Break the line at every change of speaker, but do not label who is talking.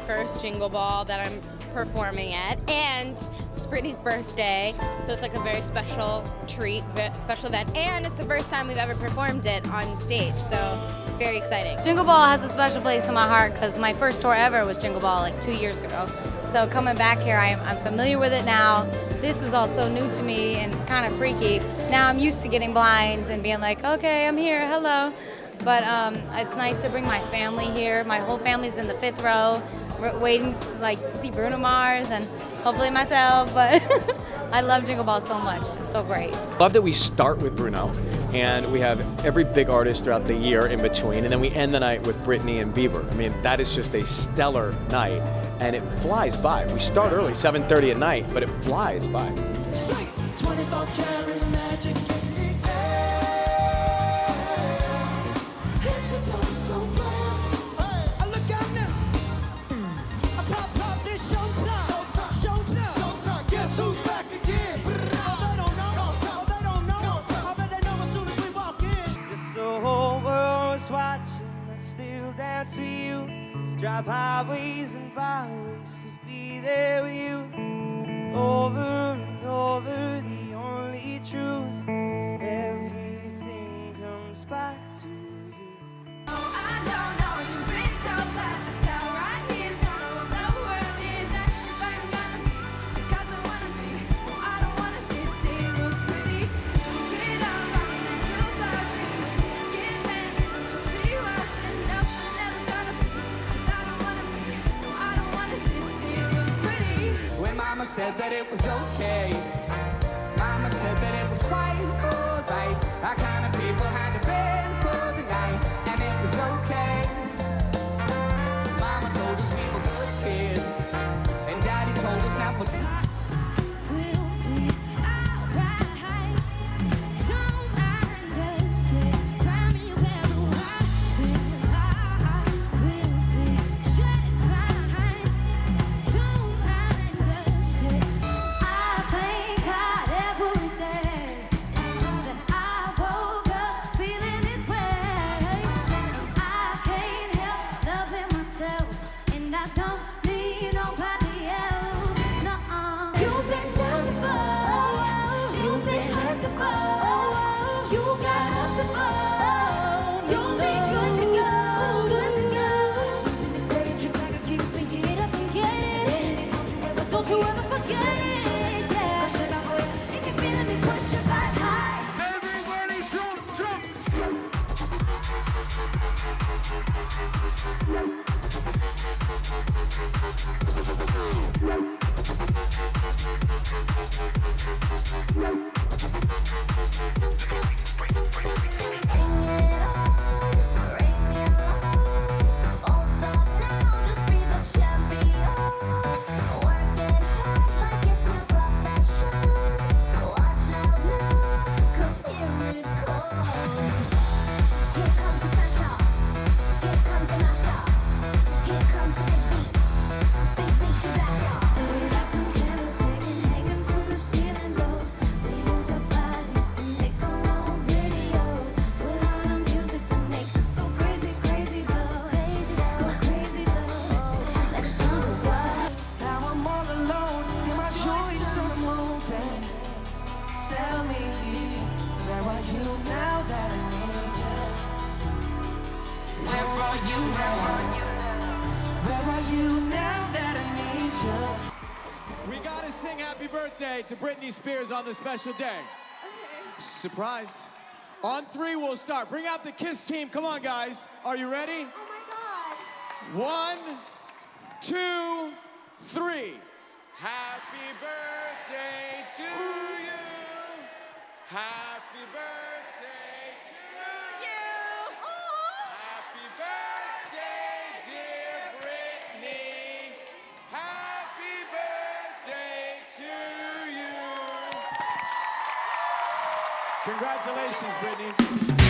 first Jingle Ball that I'm performing at, and it's Britney's birthday, so it's like a very special treat, special event, and it's the first time we've ever performed it on stage, so very exciting.
Jingle Ball has a special place in my heart because my first tour ever was Jingle Ball like 2 years ago. So coming back here, I'm familiar with it now. This was all so new to me and kind of freaky. Now I'm used to getting blinds and being like, okay, I'm here, hello. But it's nice to bring my family here. My whole family's in the 5th row, waiting like to see Bruno Mars and hopefully myself. But I love Jingle Ball so much. It's so great.
Love that we start with Bruno, and we have every big artist throughout the year in between, and then we end the night with Britney and Bieber. I mean, that is just a stellar night, and it flies by. We start early, 7:30 at night, but it flies by.
24 karat magic. Who's back again? Oh, they don't know. Oh, they don't know. I bet they know as soon as we walk in. If the whole world's watching, I'd still dance with you. Drive highways and byways to be there with you. Over and over, the only truth. Everything comes back to you.
Oh, I don't know. You've been told that the star right here is not all the world is. It's where I'm gonna be because I wanna be. I don't wanna sit still, look pretty. Get up, running into the dream. Get panties and trophy wives and up. I'm never gonna be because I don't wanna be. I don't wanna sit still, look pretty.
When Mama said that it was okay, Mama said that it was quite alright. Our kind of people had to bed for the night, and it was okay. Mama told us we were good kids, and Daddy told us now we're good.
We'll be alright. Don't understand. Tell me where the life is. We'll be just fine. Don't understand. I thank God every day that I woke up feeling this way. I can't help loving myself, and I don't need nobody else. Nuh-uh. You've been down before. You've been hurt before. You got up before. You'll be good to go. Good to go. You said you gotta keep and get up and get it. Don't you ever forget it. Yeah. If you're feeling this, put your vibe high.
Everybody jump, jump.
Won't stop now, just be the champion. Work it hard like it's your profession. Watch out now, 'cause here it comes. Here comes the special. Here comes the master. Here comes the big beat. Big beat to that y'all. Candles hanging from the ceiling, though. We use our bodies to make our own videos. Put on a music that makes us go crazy, crazy though. Crazy though, crazy though. Let's do what?
Now I'm all alone in my choice on the open. Tell me, where are you now that I need you? Where are you now? Where are you now that I need you?
We gotta sing happy birthday to Britney Spears on this special day. Surprise. On 3, we'll start. Bring out the KISS team. Come on, guys. Are you ready?
Oh my God.
1, 2, 3. Happy birthday to you. Happy birthday to you. Happy birthday, dear Britney. Happy birthday to you. Congratulations, Britney.